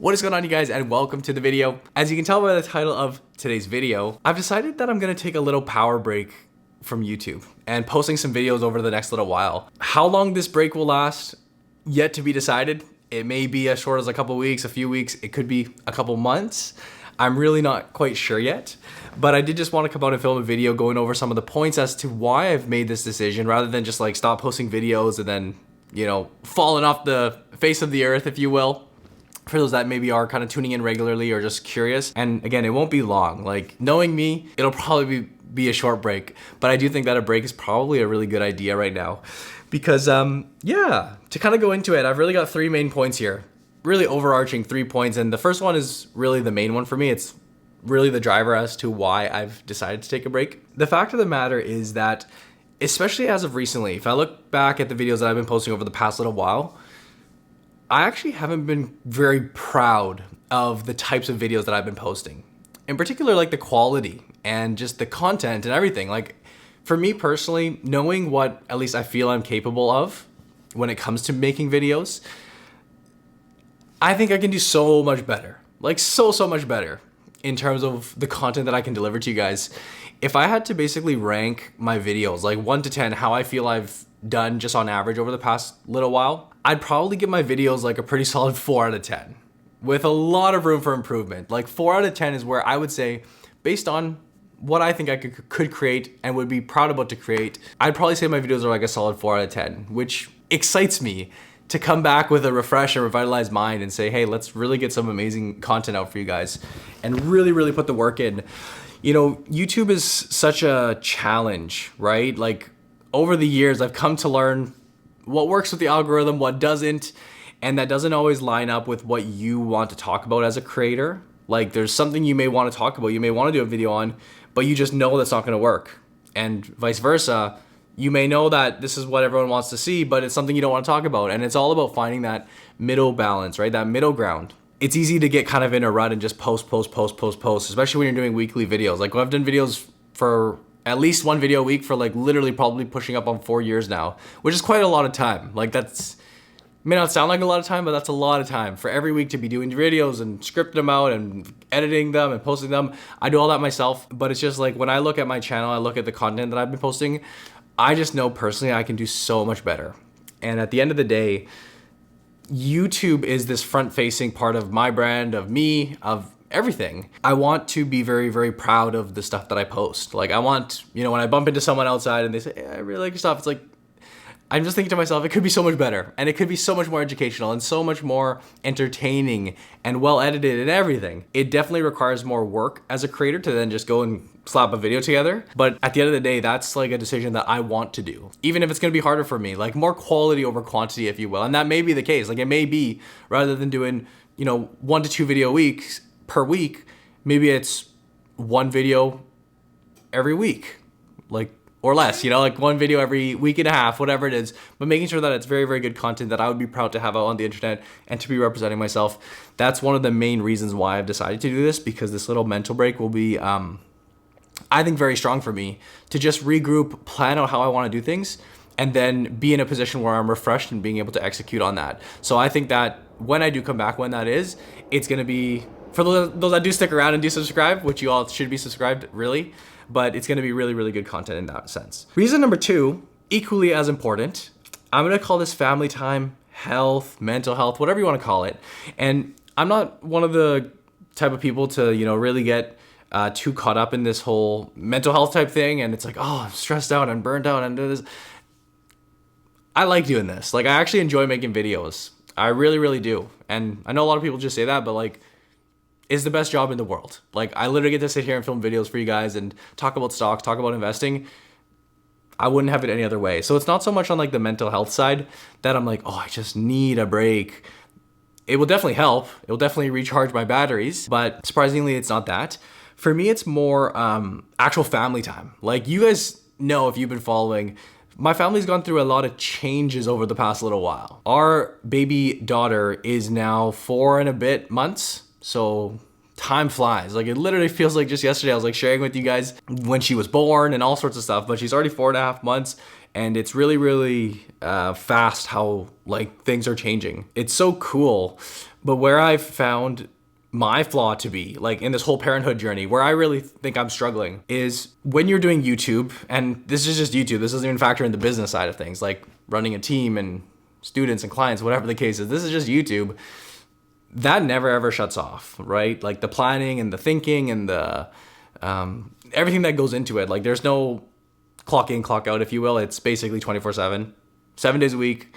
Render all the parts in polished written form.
What is going on, you guys, and welcome to the video. As you can tell by the title of today's video, I've decided that I'm going to take a little power break from YouTube and posting some videos over the next little while. How long this break will last, yet to be decided. It may be as short as a couple weeks, a few weeks. It could be a couple months. I'm really not quite sure yet, but I did just want to come out and film a video going over some of the points as to why I've made this decision rather than just like stop posting videos and then, falling off the face of the earth, if you will. For those that maybe are kind of tuning in regularly or just curious. And again, it won't be long. Like, knowing me, it'll probably be a short break, but I do think that a break is probably a really good idea right now because, to kind of go into it, I've really got three main points here, really overarching 3 points. And the first one is really the main one for me. It's really the driver as to why I've decided to take a break. The fact of the matter is that, especially as of recently, if I look back at the videos that I've been posting over the past little while, I actually haven't been very proud of the types of videos that I've been posting. In particular, like the quality and just the content and everything. Like, for me personally, knowing what at least I feel I'm capable of when it comes to making videos, I think I can do so much better. Like, so much better in terms of the content that I can deliver to you guys. If I had to basically rank my videos, like 1 to 10, how I feel I've done just on average over the past little while, I'd probably give my videos like a pretty solid 4 out of 10 with a lot of room for improvement. Like 4 out of 10 is where I would say, based on what I think I could create and would be proud about to create, I'd probably say my videos are like a solid 4 out of 10, which excites me to come back with a refresh and revitalized mind and say, hey, let's really get some amazing content out for you guys and really put the work in. YouTube is such a challenge, right? Like, over the years, I've come to learn what works with the algorithm, what doesn't, and that doesn't always line up with what you want to talk about as a creator. Like, there's something you may want to talk about, you may want to do a video on, but you just know that's not going to work. And vice versa, you may know that this is what everyone wants to see, but it's something you don't want to talk about. And it's all about finding that middle balance, right? That middle ground. It's easy to get kind of in a rut and just post, especially when you're doing weekly videos. Like, I've done videos for at least 1 video a week for like literally probably pushing up on 4 years now, which is quite a lot of time. Like, that's, may not sound like a lot of time, but that's a lot of time for every week to be doing videos and scripting them out and editing them and posting them. I do all that myself, but it's just like, when I look at my channel, I look at the content that I've been posting, I just know personally I can do so much better. And at the end of the day, YouTube is this front-facing part of my brand, of me, of everything. I want to be very proud of the stuff that I post. Like, I want, when I bump into someone outside and they say, hey, I really like your stuff, it's like, I'm just thinking to myself, it could be so much better, and it could be so much more educational and so much more entertaining and well edited and everything. It definitely requires more work as a creator to then just go and slap a video together. But at the end of the day, that's like a decision that I want to do. Even if it's gonna be harder for me, like more quality over quantity, if you will. And that may be the case. Like, it may be, rather than doing, 1 to 2 video weeks per week, maybe it's 1 video every week. Like, or less, like 1 video every week and a half, whatever it is, but making sure that it's very good content that I would be proud to have out on the internet and to be representing myself. That's one of the main reasons why I've decided to do this, because this little mental break will be, I think, very strong for me to just regroup, plan out how I want to do things, and then be in a position where I'm refreshed and being able to execute on that. So I think that when I do come back, when that is, it's going to be, for those that do stick around and do subscribe, which you all should be subscribed, really, but it's going to be really good content in that sense. Reason number 2, equally as important, I'm going to call this family time, health, mental health, whatever you want to call it. And I'm not one of the type of people to, really get too caught up in this whole mental health type thing. And it's like, oh, I'm stressed out and burnt out and do this. I like doing this. Like, I actually enjoy making videos. I really do. And I know a lot of people just say that, but like, it's the best job in the world. Like, I literally get to sit here and film videos for you guys and talk about stocks, talk about investing. I wouldn't have it any other way. So it's not so much on like the mental health side that I'm like, oh, I just need a break. It will definitely help. It will definitely recharge my batteries, but surprisingly, it's not that. For me, it's more actual family time. Like, you guys know, if you've been following, my family's gone through a lot of changes over the past little while. Our baby daughter is now 4 and a bit months. So time flies. Like, it literally feels like just yesterday I was like sharing with you guys when she was born and all sorts of stuff, but she's already 4.5 months, and it's really fast how like things are changing. It's so cool. But where I've found my flaw to be, like in this whole parenthood journey, where I really think I'm struggling is when you're doing YouTube, and this is just YouTube, this doesn't even factor in the business side of things, like running a team and students and clients, whatever the case is, this is just YouTube. That never ever shuts off, right? Like the planning and the thinking and the everything that goes into it. Like there's no clock in, clock out, if you will. It's basically 24/7, 7 days a week,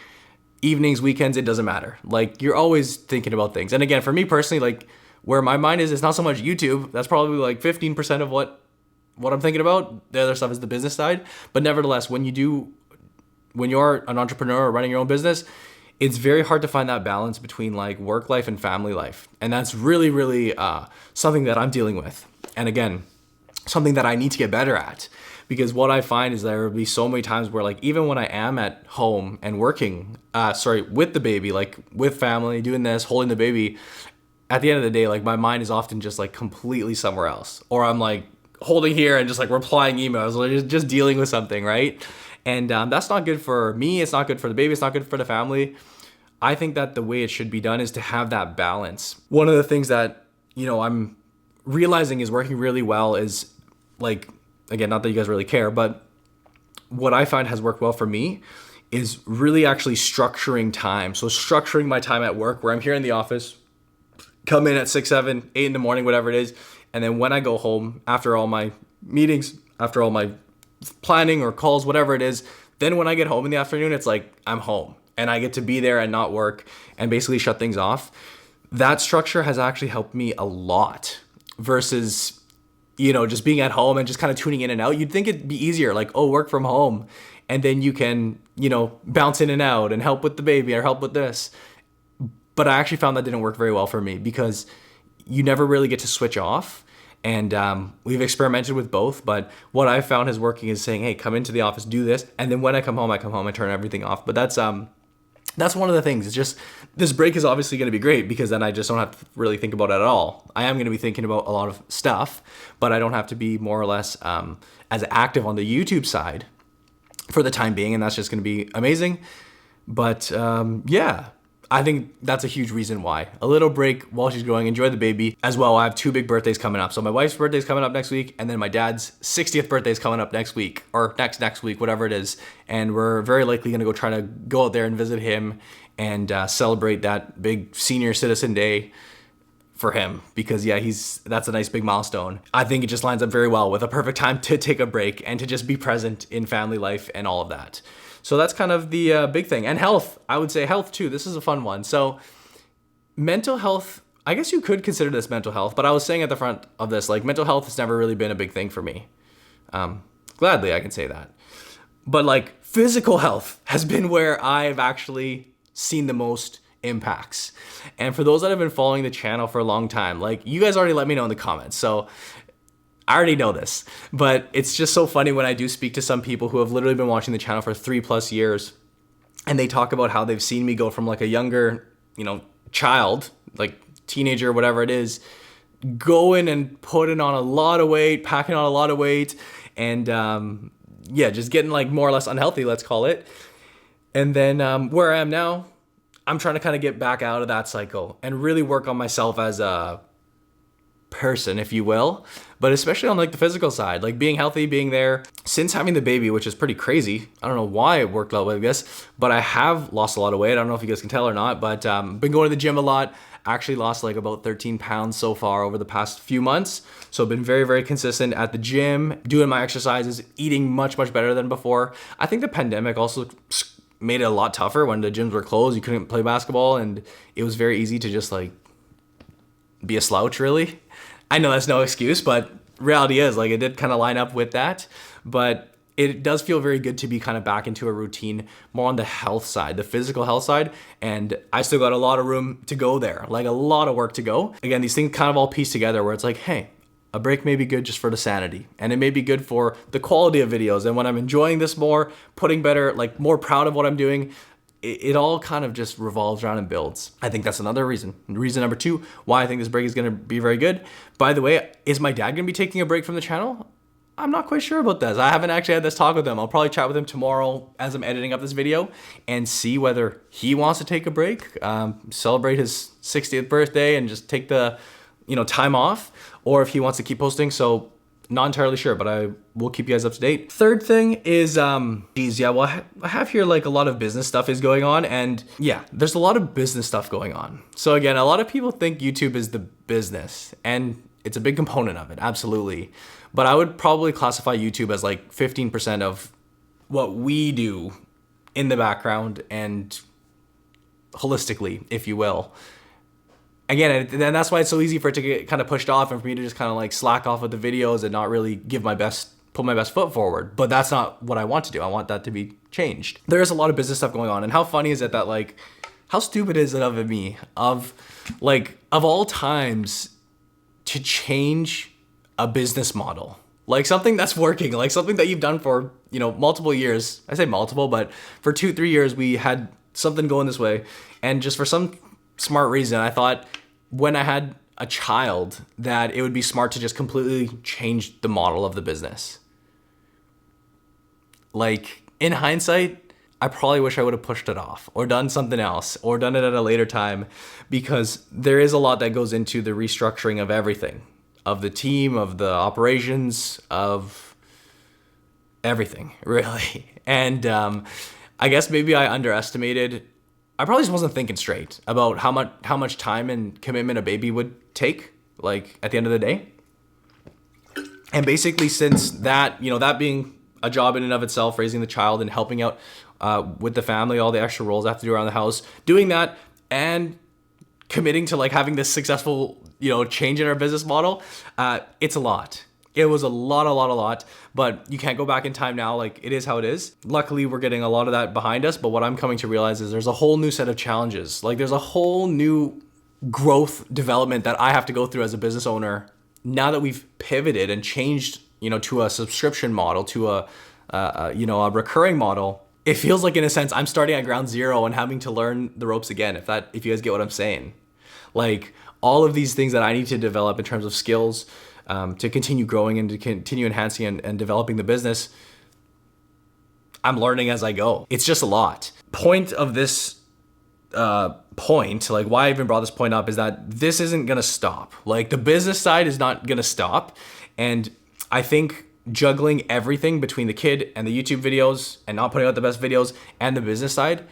evenings, weekends, it doesn't matter. Like you're always thinking about things. And again, for me personally, like where my mind is, it's not so much YouTube. That's probably like 15% of what I'm thinking about. The other stuff is the business side. But nevertheless, when you're an entrepreneur or running your own business, it's very hard to find that balance between like work life and family life. And that's really, really something that I'm dealing with. And again, something that I need to get better at. Because what I find is there will be so many times where like, even when I am at home and working, with the baby, like with family, doing this, holding the baby, at the end of the day, like my mind is often just like completely somewhere else. Or I'm like holding here and just like replying emails or just dealing with something, right? And that's not good for me. It's not good for the baby. It's not good for the family. I think that the way it should be done is to have that balance. One of the things that, I'm realizing is working really well is like, again, not that you guys really care, but what I find has worked well for me is really actually structuring time. So structuring my time at work where I'm here in the office, come in at 6, 7, 8 in the morning, whatever it is. And then when I go home, after all my meetings, after all my planning or calls, whatever it is, then when I get home in the afternoon, it's like I'm home and I get to be there and not work and basically shut things off. That structure has actually helped me a lot versus, just being at home and just kind of tuning in and out. You'd think it'd be easier, like, work from home. And then you can, bounce in and out and help with the baby or help with this. But I actually found that didn't work very well for me because you never really get to switch off. And we've experimented with both. But what I found is working is saying, hey, come into the office, do this. And then when I come home, I turn everything off. But that's one of the things. It's just this break is obviously going to be great because then I just don't have to really think about it at all. I am going to be thinking about a lot of stuff, but I don't have to be more or less as active on the YouTube side for the time being. And that's just going to be amazing. But yeah. I think that's a huge reason why. A little break while she's growing, enjoy the baby. As well, I have 2 big birthdays coming up. So my wife's birthday is coming up next week, and then my dad's 60th birthday is coming up next week, or next week, whatever it is. And we're very likely gonna try to go out there and visit him and celebrate that big senior citizen day for him. Because yeah, that's a nice big milestone. I think it just lines up very well with a perfect time to take a break and to just be present in family life and all of that. So that's kind of the big thing. And health, I would say health too. This is a fun one. So mental health, I guess you could consider this mental health, but I was saying at the front of this, like mental health has never really been a big thing for me. Gladly, I can say that. But like physical health has been where I've actually seen the most impacts. And for those that have been following the channel for a long time, like you guys already let me know in the comments. So I already know this, but it's just so funny when I do speak to some people who have literally been watching the channel for 3+ years and they talk about how they've seen me go from like a younger, child, like teenager, whatever it is, going and putting on a lot of weight, packing on a lot of weight and just getting like more or less unhealthy, let's call it. And then where I am now, I'm trying to kind of get back out of that cycle and really work on myself as a person, if you will, but especially on like the physical side, like being healthy, being there. Since having the baby, which is pretty crazy, I don't know why it worked out like this, but I have lost a lot of weight. I don't know if you guys can tell or not, but been going to the gym a lot. Actually lost like about 13 pounds so far over the past few months. So I've been very, very consistent at the gym, doing my exercises, eating much, much better than before. I think the pandemic also made it a lot tougher when the gyms were closed. You couldn't play basketball and it was very easy to just like be a slouch, really. I know that's no excuse, but reality is like it did kind of line up with that. But it does feel very good to be kind of back into a routine more on the health side, the physical health side. And I still got a lot of room to go there, like a lot of work to go. Again, these things kind of all piece together where it's like, hey, a break may be good just for the sanity and it may be good for the quality of videos. And when I'm enjoying this more, putting better, like more proud of what I'm doing, it all kind of just revolves around and builds. I think that's another reason. Reason number 2, why I think this break is going to be very good. By the way, is my dad going to be taking a break from the channel? I'm not quite sure about this. I haven't actually had this talk with him. I'll probably chat with him tomorrow as I'm editing up this video and see whether he wants to take a break, celebrate his 60th birthday and just take the, time off, or if he wants to keep posting. So not entirely sure, but I will keep you guys up to date. Third thing is, I have here like a lot of business stuff is going on, and yeah, there's a lot of business stuff going on. So again, a lot of people think YouTube is the business, and it's a big component of it, absolutely. But I would probably classify YouTube as like 15% of what we do in the background and holistically, if you will. Again, and that's why it's so easy for it to get kind of pushed off and for me to just kind of like slack off with the videos and not really put my best foot forward. But that's not what I want to do. I want that to be changed. There is a lot of business stuff going on. And how funny is it that like, how stupid is it of me of all times to change a business model? Like something that's working, like something that you've done for, multiple years. I say multiple, but for 2-3 years, we had something going this way. And just for some smart reason, I thought when I had a child that it would be smart to just completely change the model of the business. Like in hindsight, I probably wish I would have pushed it off or done something else or done it at a later time, because there is a lot that goes into the restructuring of everything, of the team, of the operations, of everything, really. And I guess maybe I probably just wasn't thinking straight about how much time and commitment a baby would take, like at the end of the day. And basically, since that, that being a job in and of itself, raising the child and helping out with the family, all the extra roles I have to do around the house, doing that and committing to like having this successful, change in our business model, it's a lot. It was a lot, but you can't go back in time now. Like it is how it is. Luckily, we're getting a lot of that behind us. But what I'm coming to realize is there's a whole new set of challenges. Like there's a whole new growth development that I have to go through as a business owner now that we've pivoted and changed, to a subscription model, to a recurring model. It feels like in a sense I'm starting at ground zero and having to learn the ropes again. If you guys get what I'm saying, like all of these things that I need to develop in terms of skills. To continue growing and to continue enhancing and developing the business, I'm learning as I go. It's just a lot. Point of this like why I even brought this point up is that this isn't gonna stop. Like the business side is not gonna stop. And I think juggling everything between the kid and the YouTube videos and not putting out the best videos and the business side,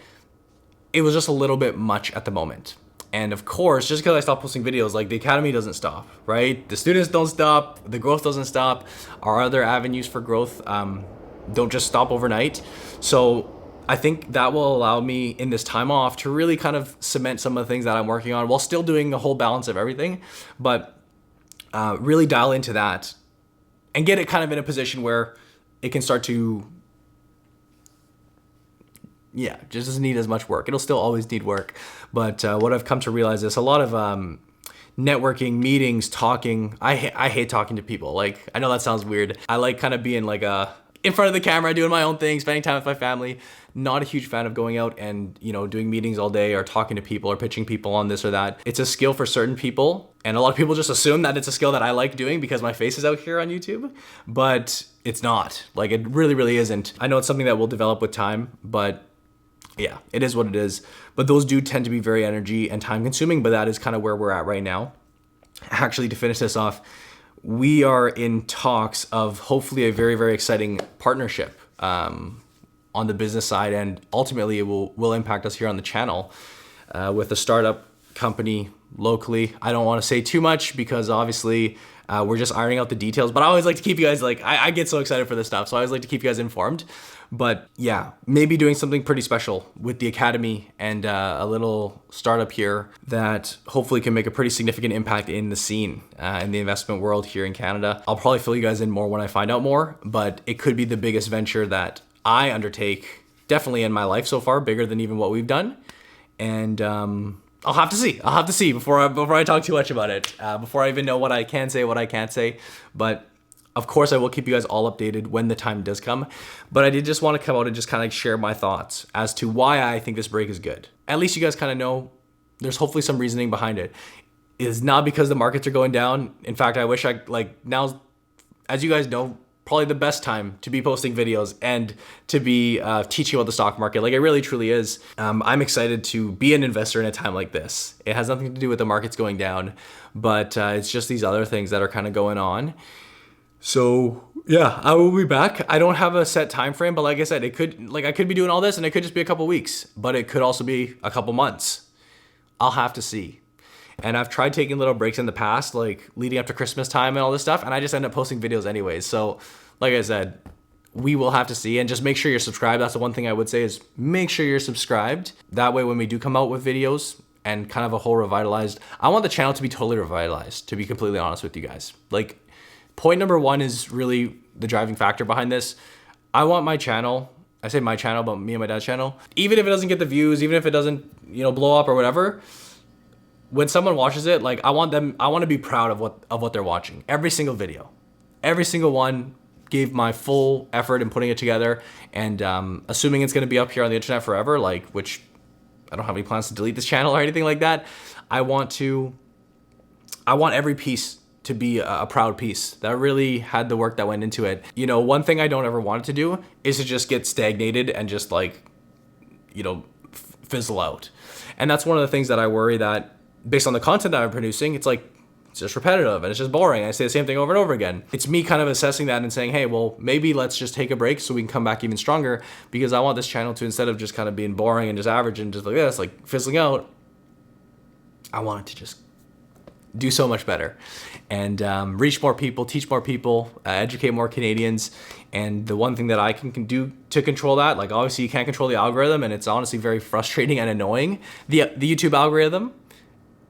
it was just a little bit much at the moment. And of course, just because I stopped posting videos, like the academy doesn't stop, right? The students don't stop, the growth doesn't stop. Our other avenues for growth don't just stop overnight. So I think that will allow me in this time off to really kind of cement some of the things that I'm working on while still doing the whole balance of everything, but really dial into that and get it kind of in a position where it can start to, just doesn't need as much work. It'll still always need work. But what I've come to realize is a lot of networking, meetings, talking. I hate talking to people. Like, I know that sounds weird. I like kind of being like in front of the camera, doing my own thing, spending time with my family. Not a huge fan of going out and, doing meetings all day or talking to people or pitching people on this or that. It's a skill for certain people. And a lot of people just assume that it's a skill that I like doing because my face is out here on YouTube, but it's not. Like, it really, really isn't. I know it's something that will develop with time, but yeah, it is what it is. But those do tend to be very energy and time consuming, but that is kind of where we're at right now. Actually, to finish this off, we are in talks of hopefully a very, very exciting partnership on the business side, and ultimately it will impact us here on the channel with a startup company locally. I don't want to say too much because obviously we're just ironing out the details, but I always like to keep you guys I get so excited for this stuff, so I always like to keep you guys informed. But yeah, maybe doing something pretty special with the academy and a little startup here that hopefully can make a pretty significant impact in the scene, in the investment world here in Canada. I'll probably fill you guys in more when I find out more, but it could be the biggest venture that I undertake, definitely in my life so far, bigger than even what we've done. And I'll have to see before I talk too much about it, before I even know what I can say, what I can't say. But of course, I will keep you guys all updated when the time does come. But I did just want to come out and just kind of share my thoughts as to why I think this break is good. At least you guys kind of know there's hopefully some reasoning behind it. It's not because the markets are going down. In fact, I wish now, as you guys know, probably the best time to be posting videos and to be teaching about the stock market. Like, it really truly is. I'm excited to be an investor in a time like this. It has nothing to do with the markets going down, but it's just these other things that are kind of going on. So yeah, I will be back. I don't have a set time frame, but like I said, I could be doing all this and it could just be a couple weeks, but it could also be a couple months. I'll have to see. And I've tried taking little breaks in the past, like leading up to Christmas time and all this stuff, and I just end up posting videos anyways. So like I said, we will have to see, and just make sure you're subscribed. That's the one thing I would say, is make sure you're subscribed. That way when we do come out with videos and kind of a whole revitalized, I want the channel to be totally revitalized, to be completely honest with you guys. Like, point number one is really the driving factor behind this. I want my channel, I say my channel, but me and my dad's channel, even if it doesn't get the views, even if it doesn't, blow up or whatever, when someone watches it, like, I want to be proud of what they're watching. Every single video, every single one, gave my full effort in putting it together, and assuming it's going to be up here on the internet forever, like, which I don't have any plans to delete this channel or anything like that. I want every piece to be a proud piece that really had the work that went into it. One thing I don't ever want it to do is to just get stagnated and just fizzle out. And that's one of the things that I worry, that based on the content that I'm producing, it's just repetitive and it's just boring. I say the same thing over and over again. It's me kind of assessing that and saying, hey, well, maybe let's just take a break so we can come back even stronger, because I want this channel to, instead of just kind of being boring and just average and just like this, like fizzling out, I want it to just do so much better and reach more people, teach more people, educate more Canadians. And the one thing that I can do to control that, like, obviously you can't control the algorithm, and it's honestly very frustrating and annoying, the YouTube algorithm,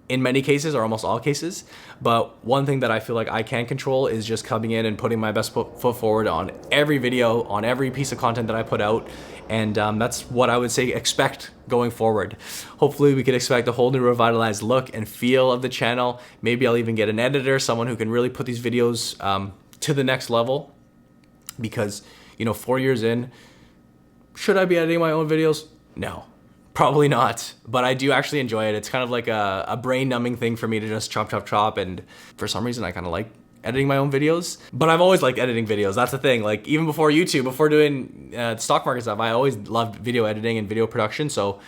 in many cases, or almost all cases. But one thing that I feel like I can control is just coming in and putting my best foot forward on every video, on every piece of content that I put out. And that's what I would say expect going forward. Hopefully we could expect a whole new revitalized look and feel of the channel. Maybe I'll even get an editor, someone who can really put these videos to the next level. Because, 4 years in, should I be editing my own videos? No. Probably not, but I do actually enjoy it. It's kind of like a brain numbing thing for me to just chop. And for some reason, I kind of like editing my own videos, but I've always liked editing videos. That's the thing. Like, even before YouTube, before doing the stock market stuff, I always loved video editing and video production. So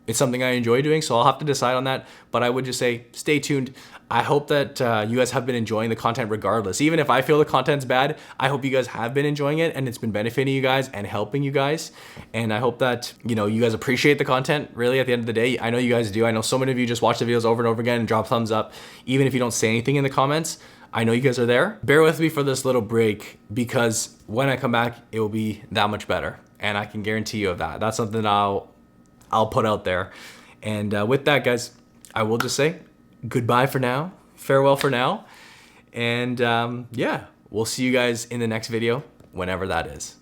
it's something I enjoy doing. So I'll have to decide on that, but I would just say, stay tuned. I hope that you guys have been enjoying the content regardless. Even if I feel the content's bad, I hope you guys have been enjoying it and it's been benefiting you guys and helping you guys. And I hope that, you guys appreciate the content, really, at the end of the day. I know you guys do. I know so many of you just watch the videos over and over again and drop thumbs up, even if you don't say anything in the comments. I know you guys are there. Bear with me for this little break, because when I come back, it will be that much better. And I can guarantee you of that. That's something I'll put out there. And with that, guys, I will just say goodbye for now, farewell for now, and yeah, we'll see you guys in the next video, whenever that is.